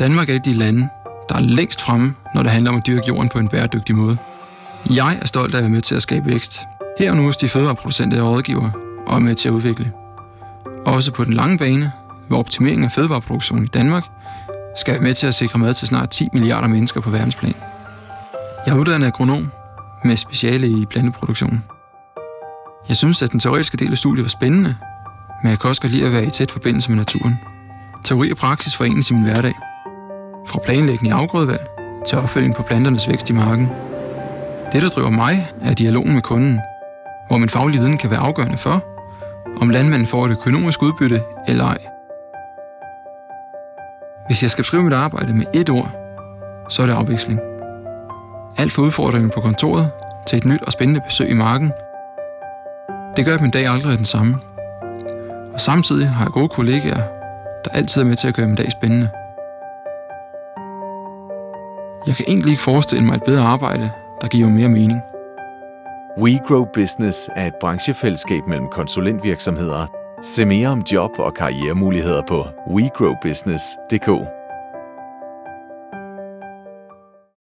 Danmark er et af de lande, der er længst fremme, når det handler om at dyrke jorden på en bæredygtig måde. Jeg er stolt af at være med til at skabe vækst. Her og nu hos de fødevareproducenter og rådgiver og er med til at udvikle. Også på den lange bane, hvor optimeringen af fødevareproduktion i Danmark skal være med til at sikre mad til snart 10 milliarder mennesker på verdensplan. Jeg er uddannet agronom med speciale i planteproduktion. Jeg synes, at den teoretiske del af studiet var spændende, men jeg kan også godt lide at være i tæt forbindelse med naturen. Teori og praksis forenes i min hverdag. Fra planlægning i afgrødevalg til opfølgning på planternes vækst i marken. Det, der driver mig, er dialogen med kunden, hvor min faglige viden kan være afgørende for, om landmanden får et økonomisk udbytte eller ej. Hvis jeg skal beskrive mit arbejde med ét ord, så er det afveksling. Alt fra udfordringen på kontoret til et nyt og spændende besøg i marken. Det gør, at min dag aldrig er den samme. Og samtidig har jeg gode kollegaer, der altid er med til at gøre min dag spændende. Jeg kan egentlig ikke forestille mig et bedre arbejde, der giver mere mening. WeGrow Business er et branchefællesskab mellem konsulentvirksomheder. Se mere om job og karrieremuligheder på wegrowbusiness.dk.